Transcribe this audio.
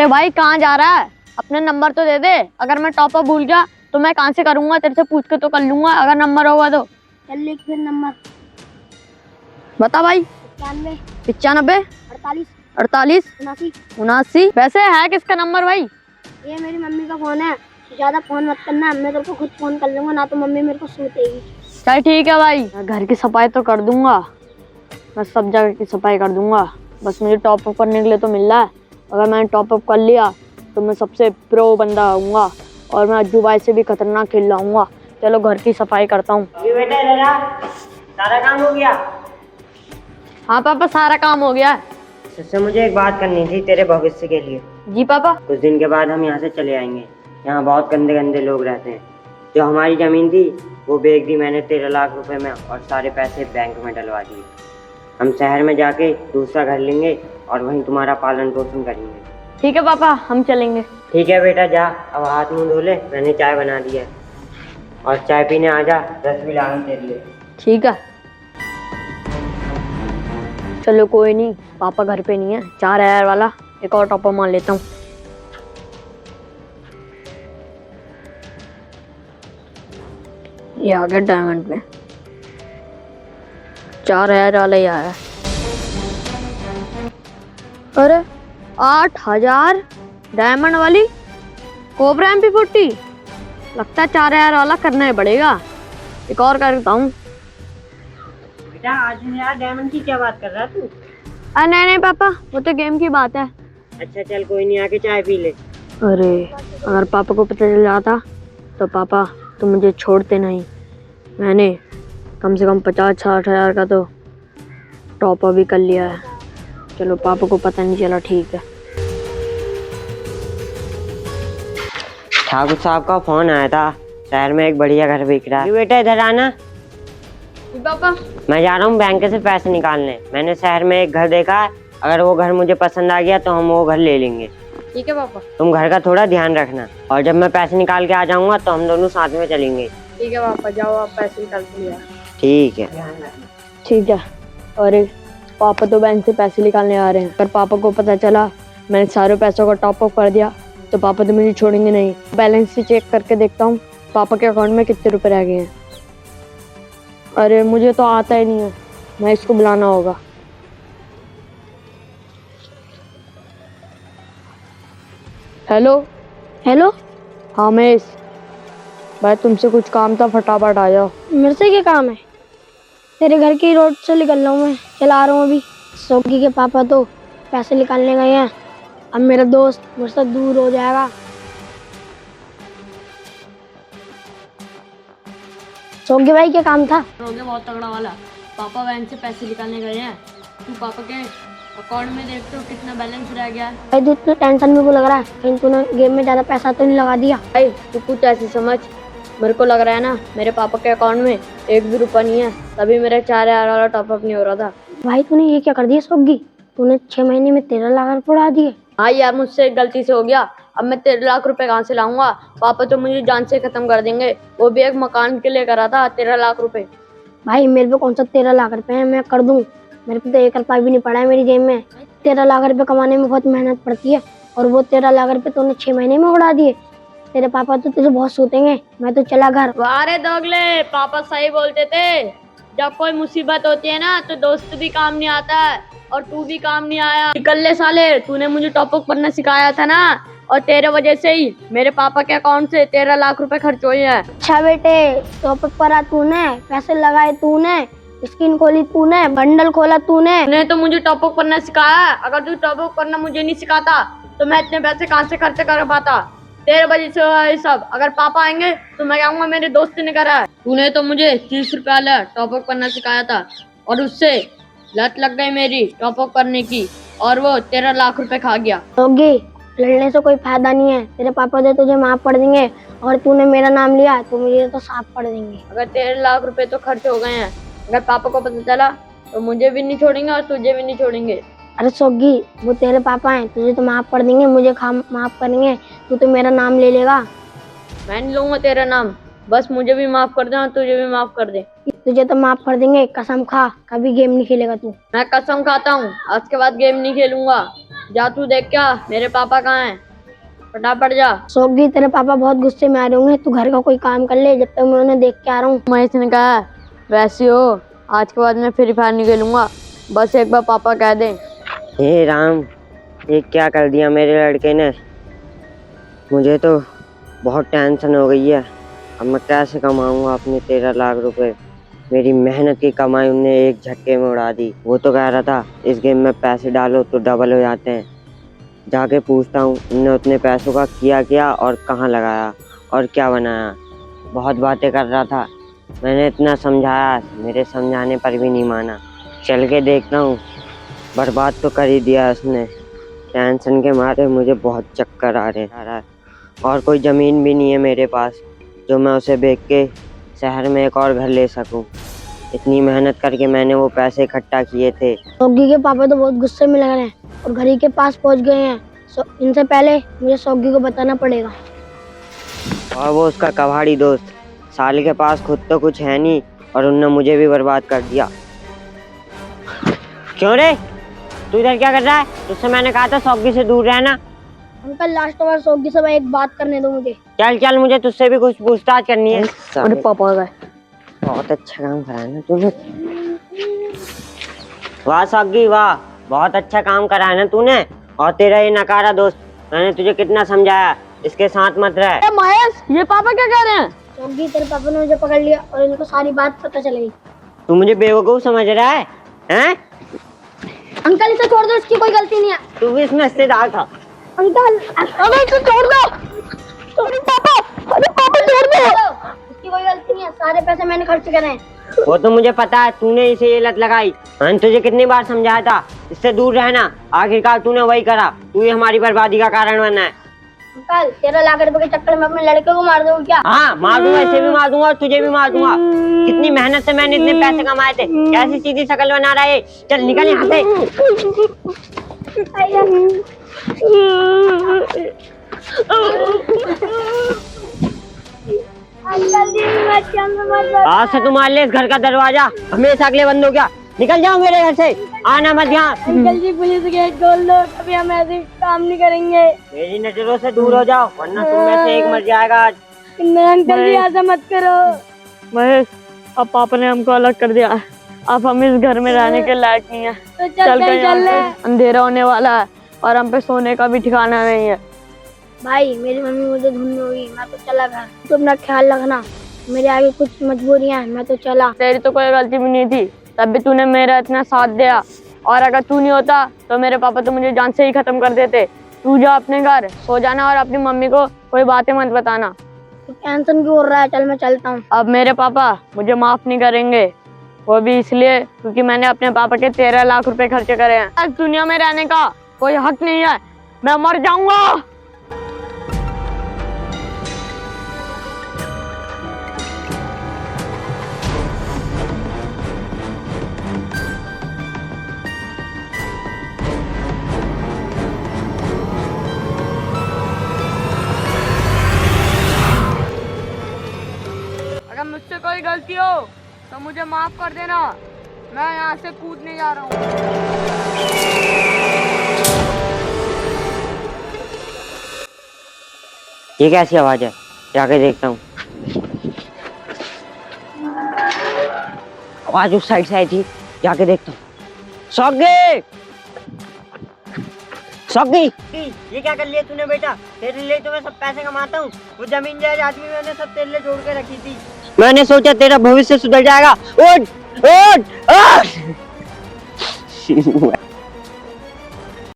भाई कहाँ जा रहा है? अपने नंबर तो दे दे। अगर मैं टॉप अप भूल गया तो मैं कहाँ से करूंगा? तेरे से पूछ के तो कर लूंगा अगर नंबर होगा तो। चल लिख फिर नंबर। बता भाई। 95 95 48 48 79। 79। वैसे है किसका नंबर भाई? ये मेरी मम्मी का फोन है, ज्यादा फोन मत करना, मैं तेरे को खुद फोन कर लूंगा, ना तो मम्मी मेरे को सूतेगी। चल ठीक है भाई, मैं घर की सफाई तो कर दूंगा, मैं सब जगह की सफाई कर दूंगा। बस मुझे टॉप अप करने के लिए तो मिल रहा है। अगर मैंने टॉप अप कर लिया तो मैं सबसे प्रो बंदा होऊंगा और मैं अज्जू भाई से भी खतरनाक खेल लाऊंगा। चलो घर की सफाई करता हूँ। बेटा सारा काम हो गया? हाँ पापा, सारा काम हो गया है। इससे मुझे एक बात करनी थी तेरे भविष्य के लिए। जी पापा। कुछ दिन के बाद हम यहाँ से चले आएंगे। यहाँ बहुत गंदे गंदे लोग रहते हैं। जो हमारी जमीन थी वो बेच दी मैंने 13 लाख रुपए में, और सारे पैसे बैंक में डलवा दिए। हम शहर में जाके दूसरा घर लेंगे और वहीं तुम्हारा पालन पोषण करेंगे। ठीक है पापा, हम चलेंगे। ठीक है बेटा, जा अब हाथ मुंह धो ले, मैंने चाय बना दी है। और चाय पीने आ जा, 10 भी लाना तेरे लिए। ठीक है। चलो कोई नहीं, पापा घर पे नहीं है। 4000 वाला एक और टॉप अप मान लेता हूँ। ये आ गया डायमंड में। 4000 वाला ही आया। अरे 8000 डायमंड वाली कोबरा MP40। लगता है 4000 वाला करना ही पड़ेगा। एक और करता हूँ। बेटा आज यार डायमंड की क्या बात कर रहा है तू? नहीं नहीं पापा, वो तो गेम की बात है। अच्छा चल कोई नहीं, आके चाय पी ले। अरे अगर पापा को पता चल जाता तो पापा तो मुझे छोड़ते नहीं। मैंने कम से कम 50-60 हजार का तो टॉप अप भी कर लिया है। चलो पापा को पता नहीं चला, ठीक है। ठाकुर साहब का फोन आया था, शहर में एक बढ़िया घर बिक रहा है। बेटा इधर आना। पापा मैं जा रहा हूँ बैंक से पैसे निकालने। मैंने शहर में एक घर देखा है, अगर वो घर मुझे पसंद आ गया तो हम वो घर ले लेंगे। ठीक है पापा। तुम घर का थोड़ा ध्यान रखना, और जब मैं पैसे निकाल के आ जाऊंगा तो हम दोनों साथ में चलेंगे। ठीक है पापा, जाओ आप पैसे निकाल के लिया। ठीक है। ठीक है। अरे पापा तो बैंक से पैसे निकालने आ रहे हैं। अगर पापा को पता चला मैंने सारे पैसों का टॉप अप कर दिया तो पापा तो मुझे छोड़ेंगे नहीं। बैलेंस से चेक करके देखता हूँ पापा के अकाउंट में कितने रुपए रह गए हैं। अरे मुझे तो आता ही नहीं है, मैं इसको बुलाना होगा। हेलो। हेलो। हाँ महेश भाई, तुमसे कुछ काम था, फटाफट आ जाओ। मेरे से क्या काम है? तेरे घर की रोड से निकल रहा हूँ, मैं चला रहा हूँ अभी। सोगी के पापा तो पैसे निकालने गए हैं, अब मेरा दोस्त मुझसे दूर हो जाएगा। सोगी भाई क्या काम था? हो गया बहुत तगड़ा वाला। पापा बैंक से पैसे निकालने गए हैं। तू पापा के अकाउंट में देख तो कितना बैलेंस रह गया है। भाई तू तो टेंशन में को लग रहा है, कहीं तूने गेम में ज्यादा पैसा तो नहीं लगा दिया? भाई तू कुछ ऐसे समझ, मेरे को लग रहा है ना मेरे पापा के अकाउंट में 1 भी रुपया नहीं है, तभी मेरा 4000 वाला टॉप अप नहीं हो रहा था। भाई तूने ये क्या कर दिया सोगी? तूने 6 महीने में 13 लाख रुपए उड़ा दिए। हाँ यार, मुझसे एक गलती से हो गया। अब मैं 13 लाख रुपए कहाँ से लाऊंगा? पापा तो मुझे जान से खत्म कर देंगे। वो भी एक मकान के लिए करा था 13 लाख रुपए। भाई मेरे पे कौन सा 13 लाख रुपए है, मैं कर दूं? मेरे पे तो 1 रुपया भी नहीं पड़ा है मेरी जेब में। 13 लाख रुपए कमाने में बहुत मेहनत पड़ती है, और वो 13 लाख रुपए तूने 6 महीने में उड़ा दिए। तेरे पापा तो तुझे बहुत सूतेंगे। मैं तो चला घर। वारे दोगले, पापा सही बोलते थे। जब कोई मुसीबत होती है ना तो दोस्त भी काम नहीं आता है, और तू भी काम नहीं आया। निकल ले साले, तूने मुझे टॉप अप करना सिखाया था ना, और तेरे वजह से ही मेरे पापा के अकाउंट से 13 लाख रुपए खर्च हुए हैं। अच्छा बेटे, टॉप अप करा तूने, पैसे लगाए तूने, स्किन खोली तूने, बंडल खोला तूने तो मुझे टॉप अप करना सिखाया। अगर तू टॉप अप करना मुझे नहीं सिखाता तो मैं इतने पैसे कहाँ से खर्च कर पाता? तेरे वजह से हुआ ये सब। अगर पापा आएंगे तो मैं कहूँगा मेरे दोस्त ने करा है। तूने तो मुझे 30 रुपए वाला टॉप अप करना सिखाया था, और उससे लत लग गई मेरी टॉप अप करने की, और वो 13 लाख रुपए खा गया। होगी, लड़ने से कोई फायदा नहीं है। तेरे पापा तो तुझे माफ पड़ देंगे, और तूने मेरा नाम लिया तो मुझे तो साफ पड़ देंगे। अगर 13 लाख रुपए तो खर्च हो गए हैं, अगर पापा को पता चला तो मुझे भी नहीं छोड़ेंगे और तुझे भी नहीं छोड़ेंगे। अरे सोगी, वो तेरे पापा हैं, तुझे तो माफ कर देंगे, मुझे माफ करेंगे। तू तो मेरा नाम ले लेगा। मैं नहीं लूंगा तेरा नाम, बस मुझे भी माफ कर दे और तुझे भी माफ कर दे। तुझे तो माफ कर देंगे, कसम खा कभी गेम नहीं खेलेगा तू। मैं कसम खाता हूँ आज के बाद गेम नहीं खेलूंगा। जा तू देख क्या मेरे पापा कहाँ हैं, फटाफट जा। सौगी तेरे पापा बहुत गुस्से में आ रहे होंगे, तू घर का कोई काम कर ले जब तक मैं उन्हें देख के आ रहा हूँ। महेश ने कहा वैसे हो, आज के बाद मैं फ्री फायर नहीं खेलूंगा, बस एक बार पापा कह दें। हे राम, ये क्या कर दिया मेरे लड़के ने। मुझे तो बहुत टेंशन हो गई है। अब मैं कैसे कमाऊंगा अपने 13 लाख रुपए। मेरी मेहनत की कमाई उन्हें एक झटके में उड़ा दी। वो तो कह रहा था इस गेम में पैसे डालो तो डबल हो जाते हैं। जाके पूछता हूँ उनने उतने पैसों का किया और कहाँ लगाया और क्या बनाया। बहुत बातें कर रहा था, मैंने इतना समझाया, मेरे समझाने पर भी नहीं माना। चल के देखता हूँ, बर्बाद तो कर ही दिया उसने। टेंशन के मारे मुझे बहुत चक्कर आ रहे हैं और कोई ज़मीन भी नहीं है मेरे पास जो मैं उसे बेच के शहर में एक और घर ले सकूं। इतनी मेहनत करके मैंने वो पैसे इकट्ठा किए थे। सौगी के पापा तो बहुत गुस्से में लग रहे हैं और घड़ी के पास पहुंच गए हैं। इनसे पहले मुझे सौगी को बताना पड़ेगा। और वो उसका कबाड़ी दोस्त, साले के पास खुद तो कुछ है नहीं और उनने मुझे भी बर्बाद कर दिया। क्यों रे, तू इधर क्या कर रहा है? तुझसे मैंने कहा था सौगी से दूर रहना। अंकल लास्ट बार सौगी से एक बात करने दो मुझे। चल चल, मुझे तुझसे भी कुछ पूछताछ करनी है। अरे पापा गए। बहुत अच्छा काम करा है ना तूने। वाह सौगी वाह, बहुत अच्छा काम करा है ना तूने। और तेरा ये नकारा दोस्त, मैंने तुझे कितना समझाया इसके साथ मत रह। महेश, ये पापा क्या कह रहे हैं? सौगी तेरे पापा ने मुझे पकड़ लिया और इनको सारी बात पता चल गई। तू मुझे बेवकूफ समझ रहा है हैं? अंकल इसे छोड़ दो, इसकी कोई गलती नहीं है। तू भी इसमें हिस्सेदार था। अंकल अरे इसे छोड़ दो। अरे पापा छोड़ दो, इसकी कोई गलती नहीं है, सारे पैसे मैंने खर्च करे हैं। वो तो मुझे पता है, तूने इसे ये लत लगाई। मैंने तुझे कितनी बार समझाया था इससे दूर रहना, आखिरकार तूने वही करा। तू ही हमारी बर्बादी का कारण बना है। अंकल 13 लाख रुपए के चक्कर में अपने लड़के को मार दोगे क्या? हाँ मार दूंगा, इसे भी मार दूंगा और तुझे भी मार दूंगा। कितनी मेहनत से मैंने इतने पैसे कमाए थे, कैसी सीधी शक्ल बना रहा है। चल निकल यहाँ से। आज से तुम ले इस घर का दरवाजा हमेशा के लिए बंद हो गया। निकल जाओ मेरे घर से, आना मत यहाँ। अंकल जी पुलिस गेट खोल दो, कभी हम ऐसे काम नहीं करेंगे। मेरी नजरों से दूर हो जाओ वरना तुम में से एक मर जाएगा आज। नहीं अंकल जी ऐसा मत करो। महेश, अब पापा ने हमको अलग कर दिया, अब हम इस घर में रहने के लायक नहीं है। तो चल अंधेरा होने वाला है और हम पे सोने का भी ठिकाना नहीं है। भाई मेरी मम्मी मुझे ढूंढने होगी, मैं तो चला घर। तो अपना ख्याल रखना, मेरे आगे कुछ मजबूरियां हैं, मैं तो चला। तेरी तो कोई गलती भी नहीं थी, तब भी तूने मेरा इतना साथ दिया। और अगर तू नहीं होता तो मेरे पापा तो मुझे जान से ही खत्म कर देते। तू जा अपने घर सो जाना और अपनी मम्मी को कोई बातें मत बताना। तो टेंशन क्यों हो रहा है? चल मैं चलता हूँ। अब मेरे पापा मुझे माफ नहीं करेंगे, वो भी इसलिए क्योंकि मैंने अपने पापा के 13 लाख रुपए खर्च करे हैं। आज दुनिया में रहने का कोई हक नहीं है, मैं मर जाऊंगा। अगर मुझसे कोई गलती हो तो मुझे माफ कर देना, मैं यहाँ से कूदने जा रहा हूँ। ये कैसी आवाज है? जाके देखता हूँ। आवाज उस साइड से आई थी, जाके देखता हूँ। सौगी, सौगी, ये क्या कर लिया तूने बेटा? तेरे लिए तो मैं सब पैसे कमाता हूँ। वो जमीन जायदाद भी मैंने सब तेरे लिए जोड़ के रखी थी। मैंने सोचा तेरा भविष्य सुधर जाएगा। उठ उठ उठ।